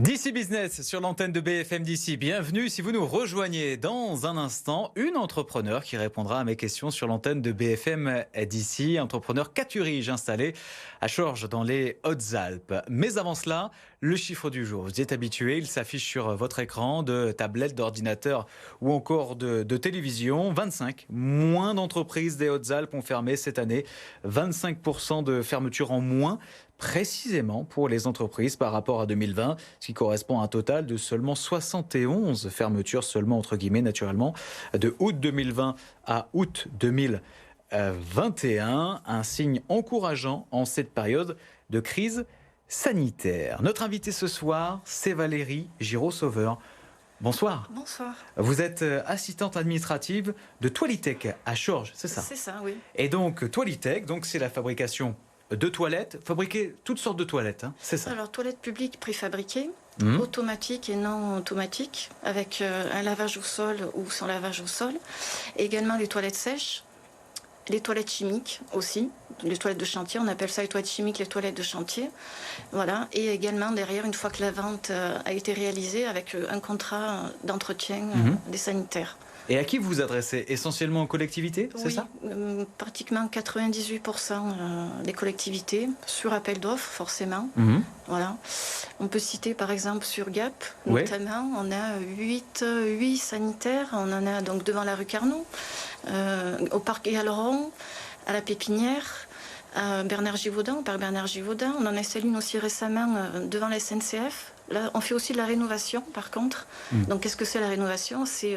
DC Business sur l'antenne de BFM DC. Bienvenue si vous nous rejoignez dans un instant. Une entrepreneur qui répondra à mes questions sur l'antenne de BFM DC. Entrepreneur Caturige installé à Chorges dans les Hautes-Alpes. Mais avant cela, le chiffre du jour. Vous y êtes habitué, il s'affiche sur votre écran de tablette, d'ordinateur ou encore de télévision. 25. Moins d'entreprises des Hautes-Alpes ont fermé cette année. 25% de fermetures en moins. Précisément pour les entreprises par rapport à 2020, ce qui correspond à un total de seulement 71 fermetures, seulement entre guillemets naturellement, de août 2020 à août 2021. Un signe encourageant en cette période de crise sanitaire. Notre invitée ce soir, c'est Valérie Giraud-Sauveur. Bonsoir. Bonsoir. Vous êtes assistante administrative de Toilitech à Chorges, c'est ça? C'est ça, oui. Et donc Toilitech, c'est la fabrication de toilettes, fabriquer toutes sortes de toilettes, hein, c'est ça? Alors, toilettes publiques préfabriquées, automatiques et non automatiques, avec un lavage au sol ou sans lavage au sol. Et également les toilettes sèches, les toilettes chimiques aussi, les toilettes de chantier, on appelle ça les toilettes chimiques, les toilettes de chantier. Voilà. Et également derrière, une fois que la vente a été réalisée, avec un contrat d'entretien des sanitaires. Et à qui vous vous adressez? Essentiellement aux collectivités, c'est ça? Pratiquement 98% des collectivités, sur appel d'offres forcément. Voilà. On peut citer par exemple sur Gap, notamment, on a 8 sanitaires, on en a donc devant la rue Carnot, au parc Galeron, à la Pépinière, à Bernard-Givaudan, au parc Bernard-Givaudan. On en a installé une aussi récemment devant la SNCF. Là, on fait aussi de la rénovation, par contre. Donc, qu'est-ce que c'est la rénovation? C'est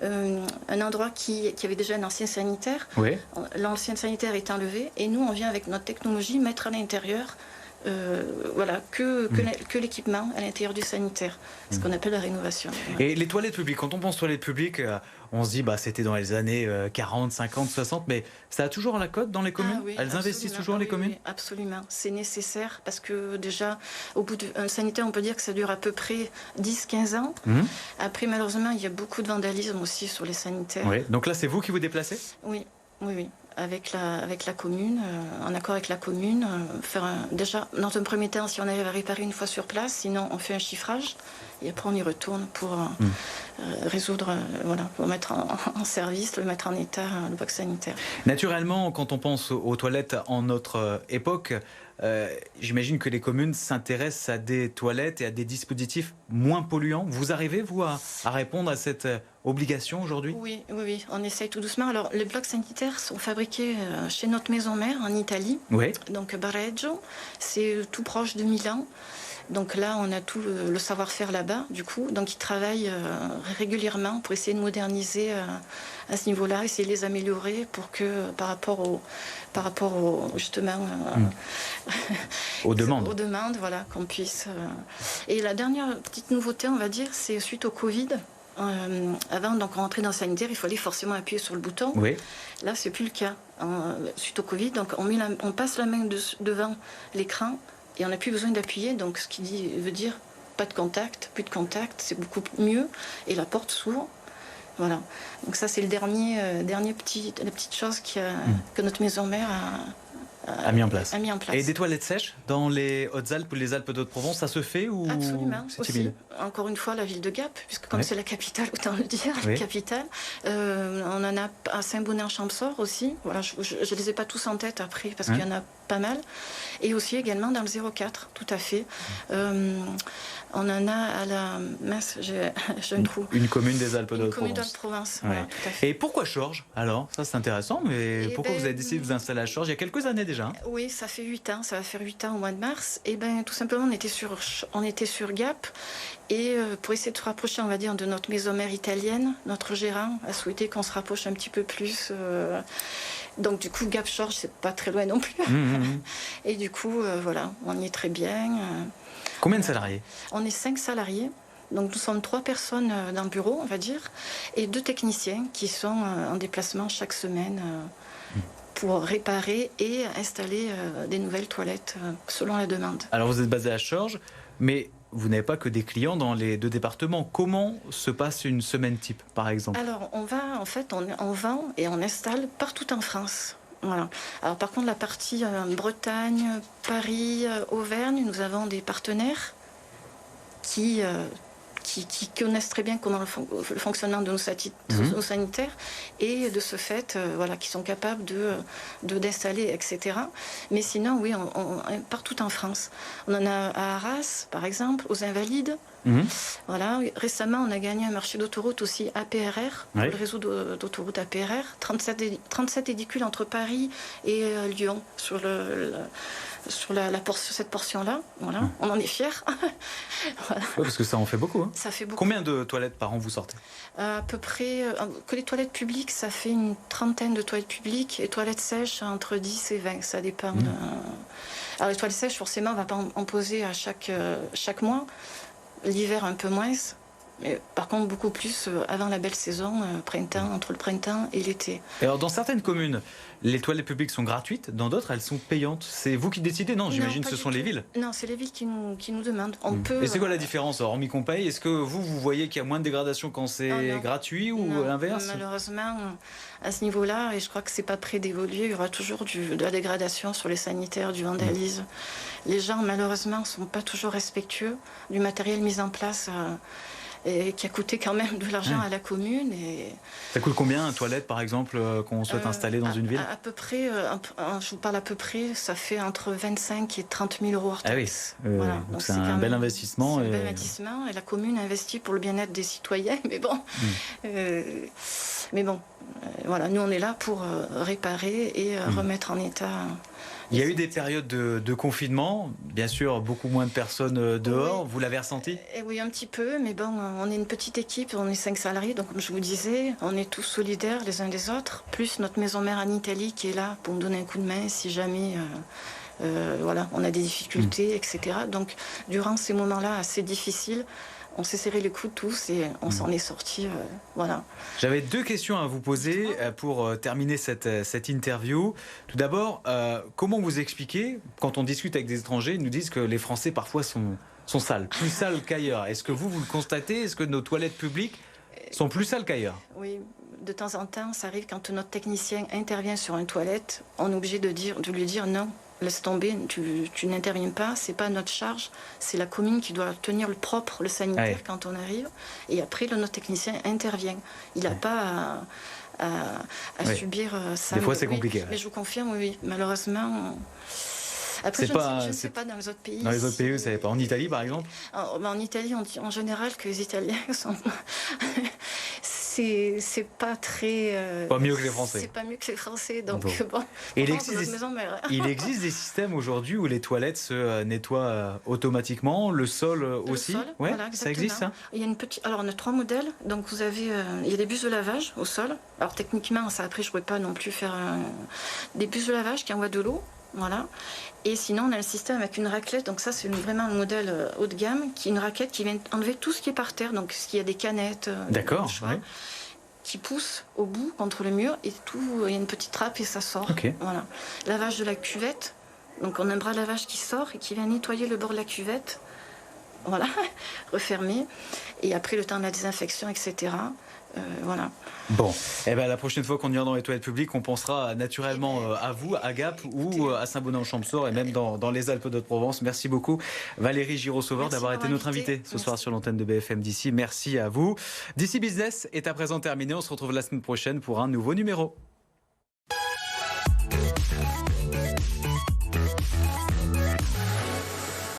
un endroit qui avait déjà un ancien sanitaire. L'ancien sanitaire est enlevé et nous, on vient avec notre technologie mettre à l'intérieur que l'équipement à l'intérieur du sanitaire. Ce qu'on appelle la rénovation. Et les toilettes publiques, quand on pense toilettes publiques, on se dit c'était dans les années 40, 50, 60, mais ça a toujours la cote dans les communes? Elles investissent toujours les communes? Oui, absolument. C'est nécessaire parce que déjà, au bout d'un sanitaire, on peut dire que ça dure à peu près 10-15 ans. Après, malheureusement, il y a beaucoup de vandalisme aussi sur les sanitaires. Donc là, c'est vous qui vous déplacez? Oui. Avec la commune, en accord avec la commune, déjà, dans un premier temps, si on arrive à réparer une fois sur place, sinon on fait un chiffrage, et après on y retourne pour résoudre, pour mettre en service, le mettre en état, le box sanitaire. Naturellement, quand on pense aux toilettes en notre époque, j'imagine que les communes s'intéressent à des toilettes et à des dispositifs moins polluants. Vous arrivez, vous, à répondre à cette obligation aujourd'hui? Oui, on essaye tout doucement. Alors, les blocs sanitaires sont fabriqués chez notre maison mère en Italie, donc Bareggio, c'est tout proche de Milan. Donc là, on a tout le savoir-faire là-bas, du coup. Donc ils travaillent régulièrement pour essayer de moderniser à ce niveau-là, essayer de les améliorer pour que par rapport au justement aux demandes. Aux demandes, voilà, qu'on puisse. Et la dernière petite nouveauté, on va dire, c'est suite au Covid. Avant, donc, on rentrait dans le sanitaire, il fallait forcément appuyer sur le bouton. Là, c'est plus le cas. Suite au Covid, donc on passe la main devant l'écran. Et on n'a plus besoin d'appuyer, donc ce qui veut dire pas de contact, plus de contact, c'est beaucoup mieux. Et la porte s'ouvre. Voilà. Donc ça, c'est la petite chose que notre maison mère a mis en place. Et des toilettes sèches dans les Hautes-Alpes ou les Alpes d'Haute-Provence, ça se fait ou Absolument. c'est aussi. timide? Encore une fois, la ville de Gap, puisque comme c'est la capitale, autant le dire, la capitale. On en a à Saint-Bonnet-en-Champsaur aussi. Voilà, je ne les ai pas tous en tête après, parce qu'il y en a pas mal. Et aussi également dans le 04, tout à fait. On en a à la... Mince, j'ai un trou. Une commune des Alpes d'Haute-Provence. Une commune d'Haute-Provence, voilà, tout à fait. Et pourquoi Chorges? Alors, ça c'est intéressant, mais pourquoi vous avez décidé de vous installer à Chorges il y a quelques années déjà? Oui, ça fait 8 ans, ça va faire 8 ans au mois de mars. Et bien, tout simplement, on était sur Gap. Et pour essayer de se rapprocher, on va dire, de notre maison mère italienne, notre gérant a souhaité qu'on se rapproche un petit peu plus. Donc, du coup, Gap Chorges, c'est pas très loin non plus. Et du coup, on y est très bien. Combien de salariés? On est 5 salariés. Donc, nous sommes 3 personnes dans le bureau, on va dire, et 2 techniciens qui sont en déplacement chaque semaine pour réparer et installer des nouvelles toilettes selon la demande. Alors, vous êtes basé à Chorges, mais vous n'avez pas que des clients dans les 2 départements. Comment se passe une semaine type, par exemple? Alors, on vend et on installe partout en France. Voilà. Alors, par contre, la partie Bretagne, Paris, Auvergne, nous avons des partenaires qui connaissent très bien comment le fonctionnement de nos sanitaires et de ce fait, qui sont capables d'installer, etc. Mais sinon, oui, partout en France. On en a à Arras, par exemple, aux Invalides. Voilà. Récemment, on a gagné un marché d'autoroute aussi APRR, le réseau d'autoroute APRR. 37 édicules entre Paris et Lyon sur cette portion-là. Voilà. On en est fiers. Voilà. Ouais, parce que ça en fait beaucoup. Hein. Ça fait beaucoup. Combien de toilettes par an vous sortez ? À peu près, que les toilettes publiques, ça fait une trentaine de toilettes publiques et toilettes sèches entre 10 et 20, ça dépend. Alors les toilettes sèches, forcément, on ne va pas en poser à chaque mois. L'hiver, un peu moins. Mais par contre, beaucoup plus avant la belle saison, entre le printemps et l'été. Alors, dans certaines communes, les toilettes publiques sont gratuites. Dans d'autres, elles sont payantes. C'est vous qui décidez ? Non, j'imagine que ce sont les villes. Non, c'est les villes qui nous demandent. Et c'est quoi la différence, hormis qu'on paye ? Est-ce que vous voyez qu'il y a moins de dégradation quand c'est gratuit ou l'inverse ? Malheureusement, à ce niveau-là, et je crois que c'est pas prêt d'évoluer, il y aura toujours de la dégradation sur les sanitaires, du vandalisme. Les gens, malheureusement, sont pas toujours respectueux du matériel mis en place. Et qui a coûté quand même de l'argent à la commune. Et ça coûte combien, une toilette, par exemple, qu'on souhaite installer dans une ville ? À peu près, je vous parle à peu près, ça fait entre 25 et 30 000 euros hors taxe. Ah oui, voilà. Donc c'est un bel investissement. C'est un bel investissement, et la commune investit pour le bien-être des citoyens, mais bon... voilà, nous on est là pour réparer et remettre en état... Il y a eu des périodes de confinement, bien sûr, beaucoup moins de personnes dehors. Vous l'avez ressenti ? Oui, un petit peu, mais bon, on est une petite équipe, on est 5 salariés, donc comme je vous disais, on est tous solidaires les uns des autres, plus notre maison mère en Italie qui est là pour nous donner un coup de main si jamais on a des difficultés, etc. Donc, durant ces moments-là assez difficiles, on s'est serré les coudes tous et on s'en est sortis. Voilà. J'avais 2 questions à vous poser pour terminer cette interview. Tout d'abord, comment vous expliquez, quand on discute avec des étrangers, ils nous disent que les Français parfois sont sales, plus sales qu'ailleurs. Est-ce que vous le constatez ? Est-ce que nos toilettes publiques sont plus sales qu'ailleurs ? Oui. De temps en temps, ça arrive quand notre technicien intervient sur une toilette, on est obligé de lui dire non. Laisse tomber, tu n'interviens pas, c'est pas notre charge, c'est la commune qui doit tenir le propre, le sanitaire quand on arrive. Et après, notre technicien intervient. Il n'a pas à subir ça. Des fois, c'est compliqué. Mais je vous confirme, oui, malheureusement. Après, je ne sais pas dans les autres pays. Dans les autres pays, vous ne savez pas. En Italie, par exemple ? En Italie, on dit en général que les Italiens sont... c'est pas très... pas mieux que les Français. C'est pas mieux que les Français, donc bon. Et il existe des systèmes aujourd'hui où les toilettes se nettoient automatiquement, le sol aussi. Voilà, ça existe, ça ? Il y a Alors, on a 3 modèles. Donc, vous avez... il y a des bus de lavage au sol. Alors, techniquement, ça, après, je ne pourrais pas non plus faire des bus de lavage qui envoient de l'eau. Voilà. Et sinon, on a le système avec une raclette. Donc ça, c'est vraiment un modèle haut de gamme, qui est une raclette qui vient enlever tout ce qui est par terre. Donc, s'il y a des canettes, qui poussent au bout contre le mur, et tout, il y a une petite trappe et ça sort. Voilà. Lavage de la cuvette. Donc, on a un bras de lavage qui sort et qui vient nettoyer le bord de la cuvette. Voilà, refermé. Et après, le temps de la désinfection, etc. Voilà. Bon, la prochaine fois qu'on ira dans les toilettes publiques, on pensera naturellement à vous, à Gap ou à Saint-Bonnet-en-Champsaur et même dans les Alpes de Provence. Merci beaucoup Valérie Giraud-Sauveur d'avoir été notre invitée ce soir sur l'antenne de BFM d'ici. Merci à vous. D'ici Business est à présent terminé. On se retrouve la semaine prochaine pour un nouveau numéro.